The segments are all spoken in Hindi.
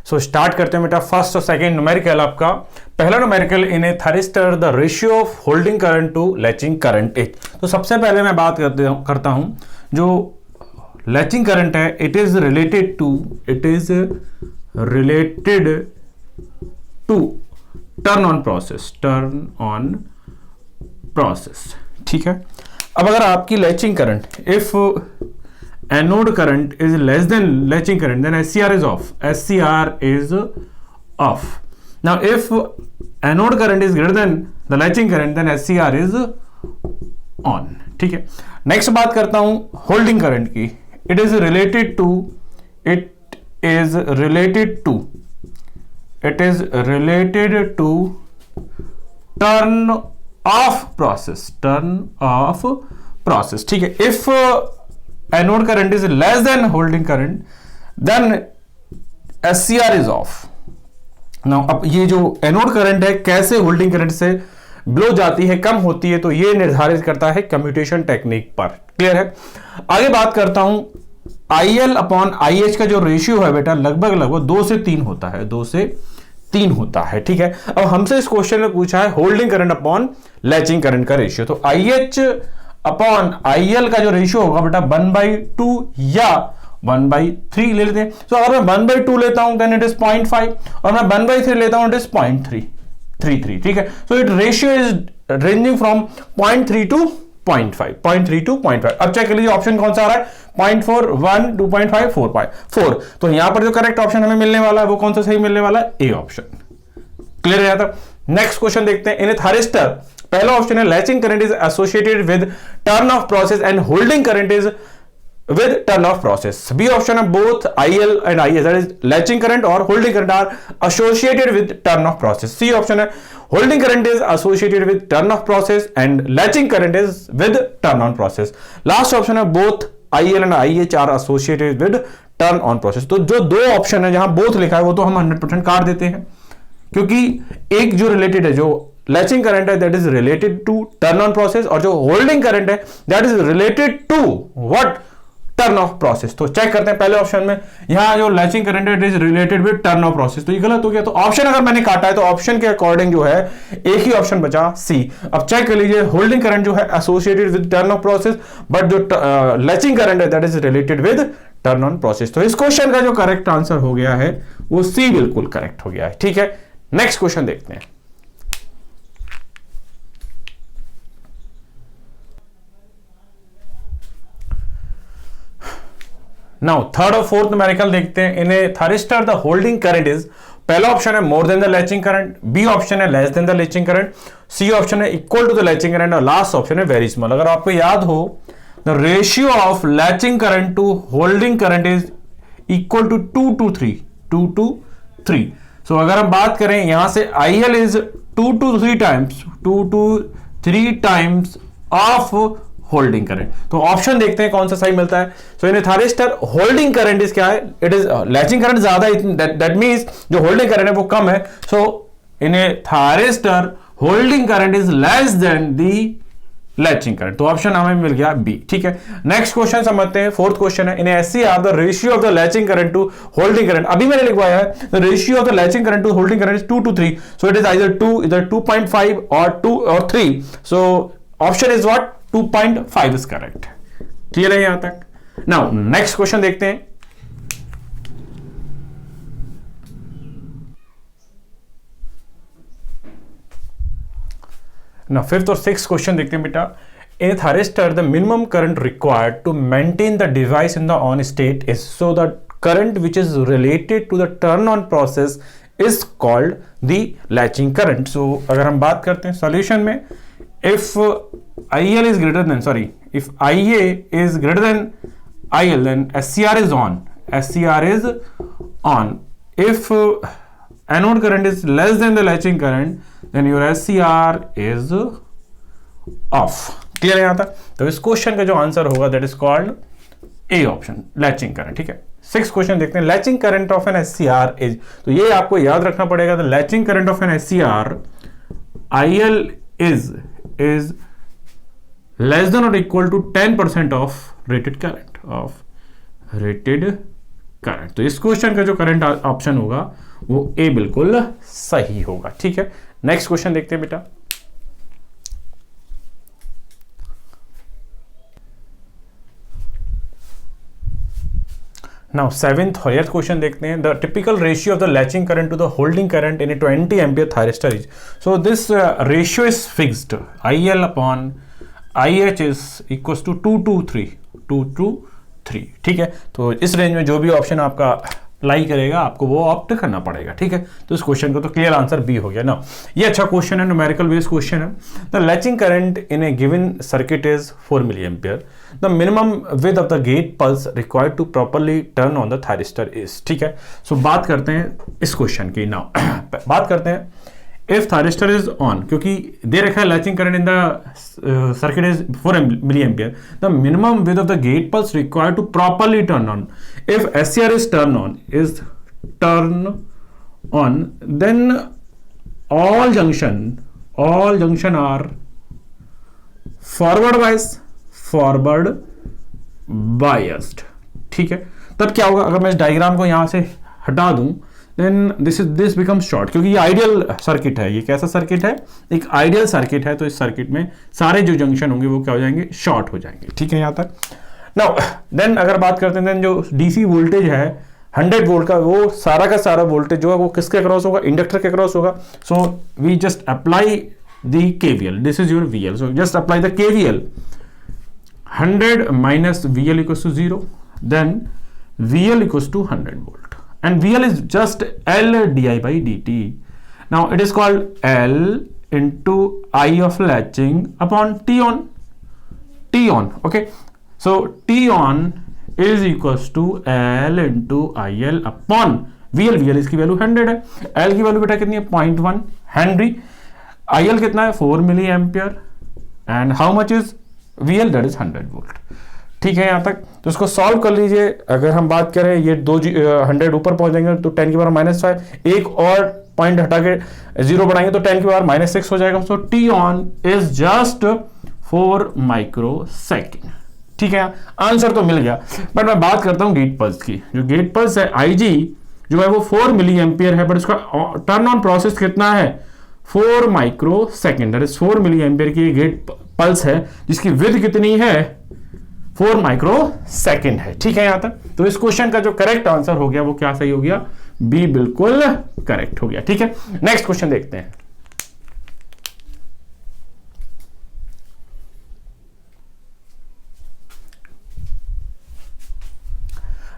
सो स्टार्ट करते हैं बेटा। फर्स्ट और सेकंड न्यूमेरिकल आपका। पहला numerical in a thyristor the ratio of holding current to latching current is. तो सबसे पहले मैं बात करता हूं जो लैचिंग करंट है, it is related to turn on process, ठीक है। अब अगर आपकी latching current, if anode current is less than latching current, then SCR is off. SCR is off. Now if anode current is greater than the latching current, then SCR is on. ठीक है। नेक्स्ट बात करता हूं होल्डिंग करंट की। It is related to turn off process, ठीक है। If anode current is less than holding current, then SCR is off. Now अब ये जो एनोड करंट है कैसे होल्डिंग करंट से ब्लो जाती है, कम होती है, तो ये निर्धारित करता है कम्यूटेशन टेक्निक पर। क्लियर है। आगे बात करता हूं IL अपॉन IH का जो रेशियो है बेटा लगभग 2 से 3 होता है, 2 से 3 होता है, ठीक है। अब हमसे इस क्वेश्चन में पूछा है holding current upon latching current का रेशियो, तो IH अपॉन IL का जो रेशियो होगा बेटा 1/2 या 1/3 ले लेते हैं। तो अगर मैं 1/2 लेता हूं देन इट इज 0.5 और मैं 1/3 लेता हूं इट इज 0.33, ठीक है। So it ratio is ranging from 0.3 to 0.5। अब चेक कर लीजिए ऑप्शन कौन सा आ रहा है, 0.4, 1, 2.5, 4। तो यहां पर जो करेक्ट ऑप्शन हमें मिलने वाला है वो कौन सा सही मिलने वाला है, ए ऑप्शन। क्लियर है जाता। नेक्स्ट क्वेश्चन देखते हैं। इन ए थारिस्टर, पहला ऑप्शन है latching current is associated with turn off process and holding current is with turn off process. B option है both IL and IS, that is latching current or holding current are associated with turn off process. C option है holding current is associated with turn off process and latching current is with turn on process. Last option है both IL and IH are associated with turn on process. तो जो दो ऑप्शन है जहां both लिखा है वो तो हम 100% काट देते हैं, क्योंकि एक जो रिलेटेड है, जो लैचिंग करंट है that is related to turn on process, और जो होल्डिंग करंट है that is related to what, turn off process. तो चेक करते हैं पहले ऑप्शन में, यहां जो लैचिंग करंट है it is related with turn off process, तो ये गलत हो गया। तो ऑप्शन अगर मैंने काटा है तो ऑप्शन के अकॉर्डिंग जो है एक ही ऑप्शन बचा, सी। अब चेक कर लीजिए होल्डिंग करंट जो है associated with turn off process, but जो लैचिंग करंट है that is related with turn on process. तो इस क्वेश्चन का जो करेक्ट आंसर हो गया है वो सी बिल्कुल करेक्ट हो गया है, ठीक है। नेक्स्ट क्वेश्चन देखते हैं। नाउ थर्ड और फोर्थ न्यूमेरिकल देखते हैं। In a thyristor the holding current is, पहला ऑप्शन है more than the latching current, B option है less than the latching current, C option है equal to the latching current, और लास्ट ऑप्शन है वेरी स्मॉल। अगर आपको याद हो the ratio of latching current to holding current is equal to 2 to 3। So अगर हम बात करें यहां से IL is 2 to 3 times of holding current. तो ऑप्शन देखते हैं कौन सा सही मिलता है। So in thyristor holding current is क्या है, इट इज लैचिंग करंट ज्यादा, दैट मींस जो होल्डिंग करंट है वो कम है। So in thyristor holding current is less than the latching current, तो ऑप्शन हमें मिल गया बी, ठीक है। नेक्स्ट क्वेश्चन समझते हैं। फोर्थ क्वेश्चन है in SCR the ratio of the latching current to holding current, अभी मैंने लिखवाया है the ratio of the latching current to holding current is 2 to 3, so it is either 2.5 और 2 और 3। So option is what, 2.5 is correct. Clear है यहां तक। नाउ नेक्स्ट क्वेश्चन देखते हैं। नाउ फिफ्थ और सिक्स्थ क्वेश्चन देखते हैं बेटा। In thyristor the minimum current required to maintain the device in the on state is, so the current which is related to the turn on process is called the latching current. So अगर हम बात करते हैं सॉल्यूशन में, if IA is greater than IL, then SCR is on. If anode current is less than the latching current, then your SCR is off. Clear है यहां तक। तो इस क्वेश्चन का जो आंसर होगा that is called a option, latching current, ठीक है। सिक्स क्वेश्चन देखते हैं। Latching current of an SCR is, तो ये आपको याद रखना पड़ेगा, the latching current of an SCR IL is less than or equal to 10% of rated current, current. तो इस क्वेश्चन का जो करंट ऑप्शन होगा वो ए बिल्कुल सही होगा। ठीक है, नेक्स्ट क्वेश्चन देखते हैं बेटा। नाउ सेवेंथ और एथ क्वेश्चन देखते हैं। The typical ratio of the latching current to the holding current in a 20 ampere thyristor is, so this ratio is fixed, IL upon IH is equal to 2 to 3। ठीक है, तो इस रेंज में जो भी ऑप्शन आपका लाई करेगा आपको वो ऑप्ट करना पड़ेगा। ठीक है, तो इस क्वेश्चन को तो क्लियर आंसर बी हो गया ना। ये अच्छा क्वेश्चन है, न्यूमेरिकल बेस्ड क्वेश्चन है। The latching current in a given circuit is 4 milli ampere. The minimum width of the gate pulse required to properly turn on the thyristor is. ठीक है, सो बात करते हैं इस क्वेश्चन की। नाउ बात करते हैं इफ थायरिस्टर इज ऑन, क्योंकि दे रखा है latching current in the circuit is 4 milli ampere, the minimum width of the gate pulse required to properly turn on, if SCR is turned on, then all junction are forward biased। ठीक है, तब क्या होगा अगर मैं इस डायग्राम को यहां से हटा दूं, देन दिस बिकम्स शॉर्ट, क्योंकि ये आइडियल सर्किट है। ये कैसा सर्किट है? एक आइडियल सर्किट है। तो इस सर्किट में सारे जो जंक्शन होंगे वो क्या हो जाएंगे? शॉर्ट हो जाएंगे। ठीक है, यहां तक। नाउ देन अगर बात करते हैं, देन जो DC वोल्टेज है 100 वोल्ट का, वो सारा का सारा वोल्टेज जो है वो किसके अक्रॉस होगा? इंडक्टर के अक्रॉस होगा। So we just apply the KVL, this is your VL, so just apply the KVL, 100 minus VL equals to 0, then VL equals to 100 volt, and VL is just L di by dt. Now it is called L into I of latching upon T on, okay? So T on is equals to L into IL upon VL। VL इसकी वैल्यू 100 है, L की वैल्यू बेटा कितनी है? 0.1 हेनरी। IL कितना है? 4 milli ampere, and how much is VL? That is 100 volt. ठीक है, यहां तक। तो इसको सॉल्व कर लीजिए। अगर हम बात करें, ये 100 ऊपर पहुंच जाएंगे तो 10 की पावर -5, एक और पॉइंट हटा के 0 बढ़ाएंगे तो 10 की पावर -6 हो जाएगा। सो T on is just 4 micro second. ठीक है, आंसर तो मिल गया। बट मैं बात करता हूं गेट पल्स की। जो गेट पल्स है IG जो है वो 4 मिली एम्पियर है, बट इसका टर्न ऑन प्रोसेस कितना है? 4 micro second. That is 4 milli ampere की गेट पल्स है, जिसकी विड्थ कितनी है? 4 माइक्रो सेकेंड है। ठीक है, यहां तक। तो इस क्वेश्चन का जो करेक्ट आंसर हो गया वो क्या सही हो गया? बी बिल्कुल करेक्ट हो गया। ठीक है, नेक्स्ट क्वेश्चन देखते हैं।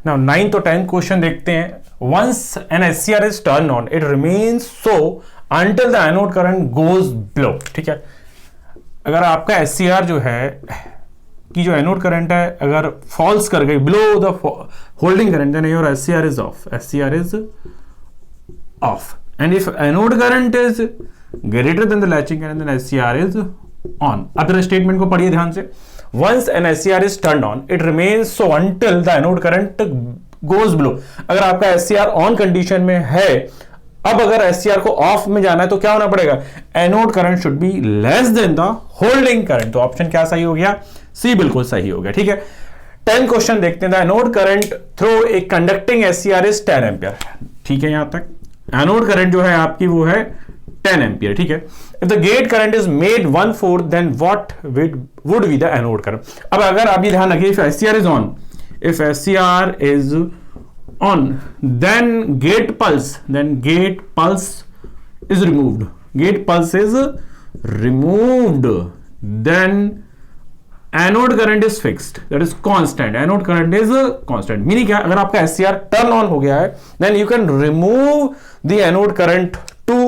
Now 9th और 10th क्वेश्चन देखते हैं। Once an SCR is turned on, it remains so until the anode current goes below। ठीक है, अगर आपका SCR जो है कि जो एनोड करंट है अगर फॉल्स कर गई below the holding current, then your SCR is off। SCR is off, and if anode current is greater than the latching current, then SCR is on। अब जरा स्टेटमेंट को पढ़िए ध्यान से। Once an SCR is turned on, it remains so until the anode current goes below। अगर आपका SCR ऑन कंडीशन में है, अब अगर SCR को ऑफ में जाना है तो क्या होना पड़ेगा? Anode current should be less than the holding current. तो ऑप्शन क्या सही हो गया? सी बिल्कुल सही हो गया। ठीक है, 10 क्वेश्चन देखते हैं। The anode current through a conducting SCR is 10 ampere. ठीक है, यहां तक। एनोड करंट जो है आपकी वो है 10 एम्पियर। ठीक है, if the gate current is made 1/4, then what would be the anode current? अब अगर आप ये ध्यान रखिए, if SCR is on, if SCR is on, then gate pulse is removed, then anode current is fixed, that is constant, anode current is constant। meaning क्या? अगर आपका SCR turn on हो गया है, then you can remove the anode current to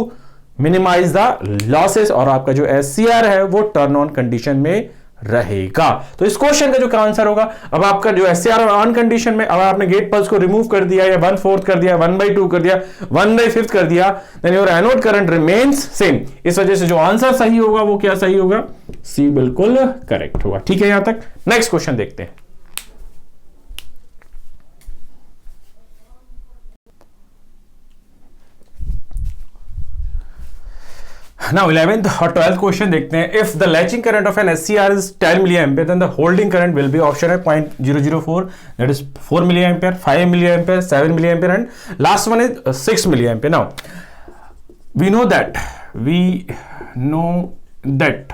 minimize the losses, और आपका जो SCR है वो turn on condition में रहेगा। तो इस क्वेश्चन का जो आंसर होगा, अब आपका जो SCR ऑन कंडीशन में, अब आपने गेट पल्स को रिमूव कर दिया, या 1/4 कर दिया, 1/2 कर दिया, 1/5 कर दिया, then your anode current remains same. इस वजह से जो आंसर सही होगा वो क्या सही होगा? सी बिल्कुल करेक्ट होगा। ठीक है, यहां तक। नेक्स्ट क्वेश्चन देखते हैं। नाउ 11th और 12th क्वेश्चन देखते हैं. If the latching current of an SCR is 10 milli ampere then the holding current will be option है 0.004 that is 4 milli ampere, 5 milli ampere, 7 milli ampere and last one is 6 milli ampere. Now we know that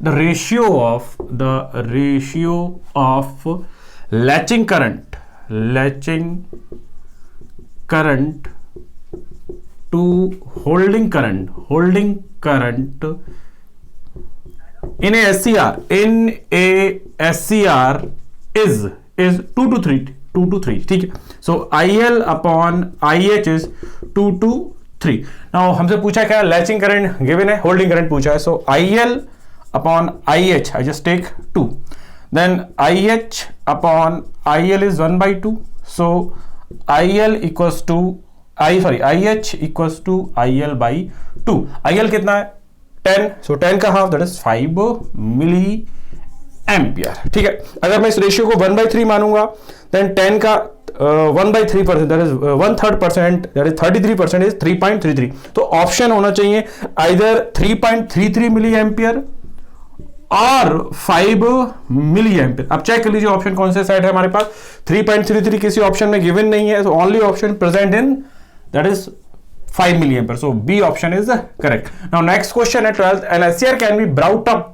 the ratio of latching current to holding current in a SCR is 2 to 3. ठीक है. So IL upon IH is 2 to 3. Now हमसे पूछा क्या, लैचिंग करंट गिवन है, होल्डिंग करंट पूछा है. So IL upon IH I just take 2, then IH upon IL is 1/2. So IH equals to IL/2. IL कितना है 10, सो 10 का half that is 5 milli ampere. ठीक है. अगर मैं इस रेशियो को 1/3 मानूंगा देन 10 का 1/3% that is 1/3% that is 33% is 3.33. तो ऑप्शन होना चाहिए आइदर 3.33 मिली एम्पियर और 5 मिली एम्पियर. अब चेक कर लीजिए ऑप्शन कौन से साइड है हमारे पास. 3.33 किसी ऑप्शन में गिवन नहीं है, so only option present in that is 5 milli ampere. So B option is correct. Now next question है 12th. An SCR can be brought up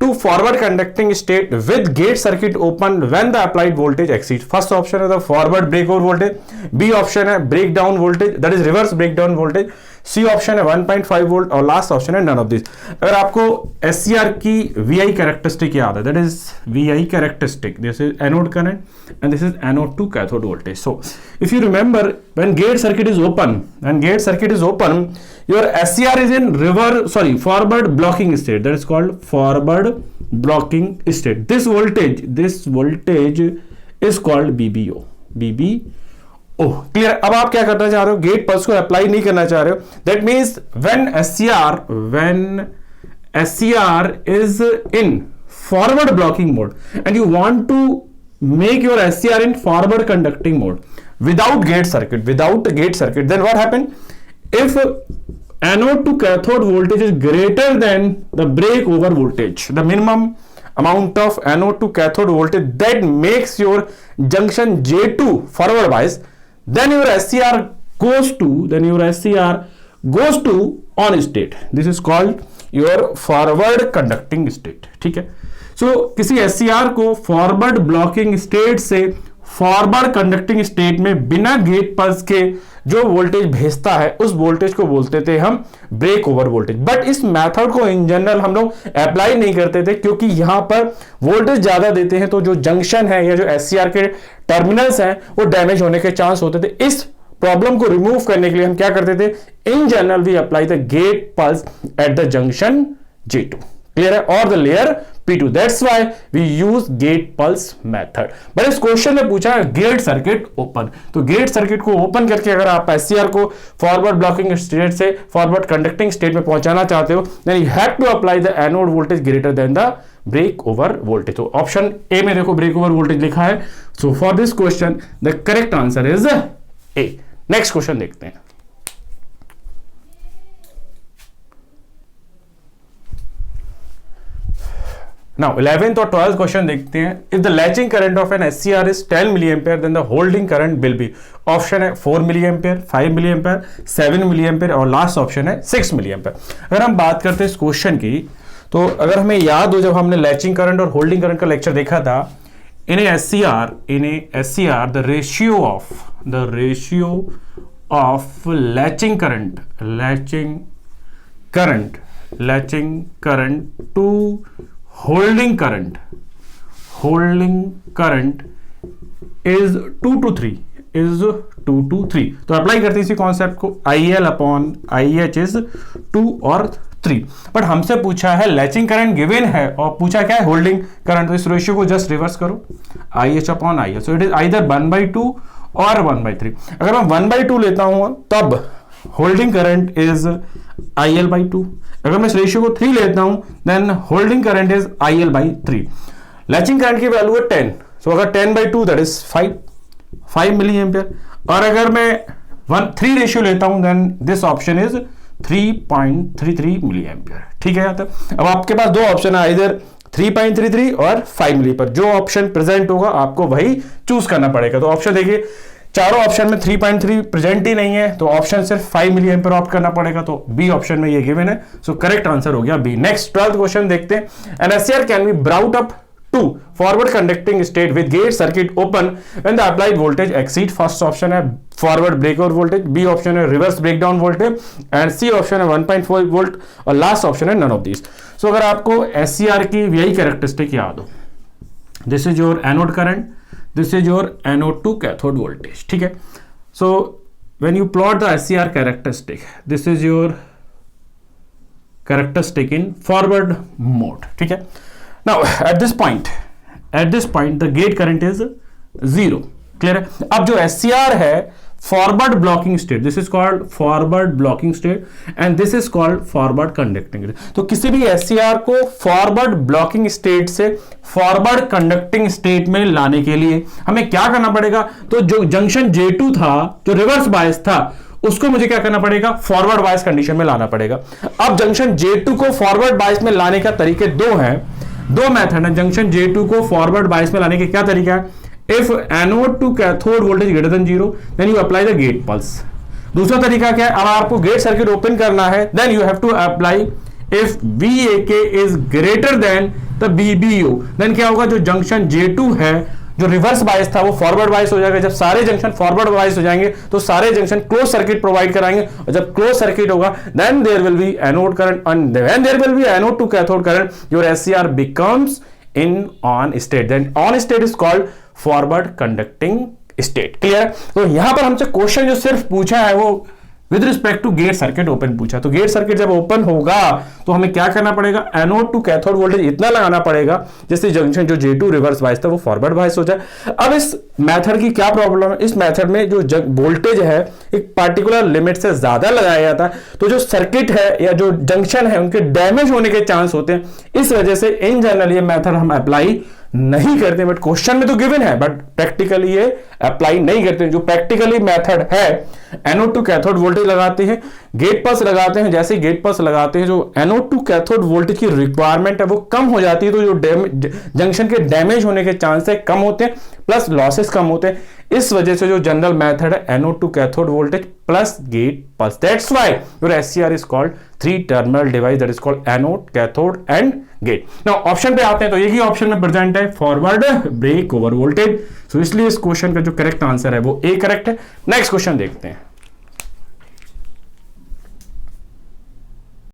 to forward conducting state with gate circuit open when the applied voltage exceeds. First option है the forward breakover voltage, B option है breakdown voltage that is reverse breakdown voltage, C option है 1.5 volt और last option है none of this. अगर आपको SCR की VI characteristic याद है, that is VI characteristic, this is anode current and this is anode to cathode voltage. So if you remember when gate circuit is open, your SCR is in forward blocking state, that is called forward blocking state. This voltage is called BBO. Clear. अब आप क्या करना चाह रहे हो, गेट पल्स को अप्लाई नहीं करना चाह रहे हो. That means when SCR is in forward blocking mode and you want to make your SCR in forward conducting mode without gate circuit, then what happen? If anode to cathode voltage is greater than the breakover voltage, the minimum amount of anode to cathode voltage that makes your junction J2 forward bias, then your SCR goes to on state. This is called your forward conducting state. ठीक है. So किसी SCR को forward blocking state से फॉरवर्ड कंडक्टिंग स्टेट में बिना गेट पल्स के जो वोल्टेज भेजता है उस वोल्टेज को बोलते थे हम ब्रेक ओवर वोल्टेज. बट इस मेथड को इन जनरल हम लोग अप्लाई नहीं करते थे क्योंकि यहां पर वोल्टेज ज्यादा देते हैं तो जो जंक्शन है या जो SCR के टर्मिनल्स हैं वो डैमेज होने के चांस होते थे. इस प्रॉब्लम को रिमूव करने के लिए हम क्या करते थे, in general we apply the gate pulse at the junction J2. Clear है. और the layer P2. That's why we use gate pulse method. But इस क्वेश्चन में पूछा गेट सर्किट ओपन, तो गेट सर्किट को ओपन करके अगर आप SCR को फॉरवर्ड ब्लॉकिंग स्टेट से फॉरवर्ड कंडक्टिंग स्टेट में पहुंचाना चाहते हो then you have to apply the anode voltage greater than the break over voltage. तो ऑप्शन ए में देखो ब्रेक ओवर वोल्टेज लिखा है. So for this question the correct answer is A. Next question देखते हैं. Now 11th और 12th क्वेश्चन देखते हैं. If the latching current of an SCR is 10 milli ampere then the holding current will be. Option है 4 milli ampere, 5 milli ampere, 7 milli ampere और लास्ट ऑप्शन है 6 मिली एम्पियर. अगर हम बात करते हैं इस क्वेश्चन की तो अगर हमें याद हो जब हमने लैचिंग करंट और होल्डिंग करंट का लेक्चर देखा था, in a SCR the ratio of latching current to holding current is 2 to 3. तो अप्लाई करते हैं इसी कॉन्सेप्ट को. IL अपॉन IH इज 2 और 3. बट हमसे पूछा है लैचिंग करंट गिवन है और पूछा क्या है होल्डिंग करंट. तो इस रेशियो को जस्ट रिवर्स करो IH upon IL. So it is either 1/2 और 1/3. अगर मैं 1/2 लेता हूं तब होल्डिंग करंट इज IL/2. अगर मैं इस रेशियो को 3 लेता हूं then holding current is IL/3. Latching current की वैल्यू है 10. सो अगर 10/2 दैट इज 5 मिली एम्पियर. और अगर मैं 3 रेशियो लेता हूं then this option is 3.33 milli ampere. ठीक है, तो अब आपके पास दो ऑप्शन है, इधर 3.33 और 5 मिली, पर जो ऑप्शन प्रेजेंट होगा आपको वही चूज करना पड़ेगा। तो ऑप्शन देखिए, चारों ऑप्शन में 3.3 प्रेजेंट ही नहीं है, तो ऑप्शन सिर्फ 5 मिली एम्पियर ऑप्ट करना पड़ेगा, तो बी ऑप्शन में ये गिवन है। सो करेक्ट आंसर हो गया बी। नेक्स्ट 12th क्वेश्चन देखते हैं। An SCR can be brought up to forward conducting state with gate circuit open when the applied voltage exceed. First option है forward breakover voltage, B option है reverse breakdown voltage, and C option है 1.4 वोल्ट, और लास्ट ऑप्शन है नन ऑफ दीज। सो अगर आपको एससीआर की यही कैरेक्टरिस्टिक याद हो, this is your anode current, this is your anode to cathode voltage. ठीक है, so when you plot the SCR characteristic, this is your characteristic in forward mode. ठीक है, now at this point the gate current is 0. Clear है। अब जो SCR है forward blocking state, this is called forward blocking state and this is called forward conducting. तो किसी भी एससीआर को फॉरवर्ड ब्लॉकिंग स्टेट से फॉरवर्ड कंडक्टिंग स्टेट में लाने के लिए हमें क्या करना पड़ेगा, तो जो जंक्शन J2 था, जो रिवर्स बायस था, उसको मुझे क्या करना पड़ेगा, फॉरवर्ड बायस कंडीशन में लाना पड़ेगा। अब जंक्शन J2 को फॉरवर्ड बायस में लाने का तरीके दो हैं, दो मेथड है जंक्शन J2 को फॉरवर्ड बायस में लाने के। क्या तरीका है, if anode to cathode voltage greater than 0 then you apply the gate pulse। दूसरा तरीका क्या है, अब आपको गेट सर्किट ओपन करना है, then you have to apply if VAK is greater than the BBO, then क्या होगा, जो जंक्शन J2 है, जो रिवर्स बायस था, वो फॉरवर्ड बायस हो जाएगा। जब सारे जंक्शन फॉरवर्ड बायस हो जाएंगे तो सारे जंक्शन क्लोज सर्किट प्रोवाइड कराएंगे, और जब क्लोज सर्किट होगा then there will be anode current, and when there will be anode to cathode current, your SCR becomes in on state, then on state is called forward conducting state. Clear. तो यहां पर हमसे क्वेश्चन जो सिर्फ पूछा है वो with respect to gate circuit open पूछा। तो गेट सर्किट जब ओपन होगा तो हमें क्या करना पड़ेगा, एनोड टू कैथोड वोल्टेज इतना लगाना पड़ेगा जिससे जंक्शन जो J2 रिवर्स बायस था वो फॉरवर्ड बायस हो जाए। अब इस मेथड की क्या प्रॉब्लम है, इस मेथड में जो वोल्टेज है एक पार्टिकुलर लिमिट से ज्यादा लगाया जाता है, तो जो सर्किट है या जो जंक्शन है उनके डैमेज होने के चांस होते हैं। इस वजह से इन जनरल ये मेथड हम अप्लाई नहीं करते, बट क्वेश्चन में तो गिवन है, बट प्रैक्टिकली ये अप्लाई नहीं करते। जो प्रैक्टिकली मेथड है, एनोड टू कैथोड वोल्टेज लगाते हैं, गेट पल्स लगाते हैं। जैसे गेट पल्स लगाते हैं, जो एनोड टू कैथोड वोल्टेज की रिक्वायरमेंट है वो कम हो जाती है, तो जो जंक्शन के डैमेज होने के चांस है कम होते हैं, प्लस लॉसेस कम होते हैं। इस वजह से जो जनरल मेथड है anode to cathode voltage plus gate pulse, that's why your SCR is called 3 terminal device, that is called anode, cathode and gate. Now option पे आते हैं, तो यही ऑप्शन में प्रेजेंट है forward break over voltage. So इसलिए इस क्वेश्चन का जो करेक्ट आंसर है वो ए करेक्ट है। नेक्स्ट क्वेश्चन देखते हैं।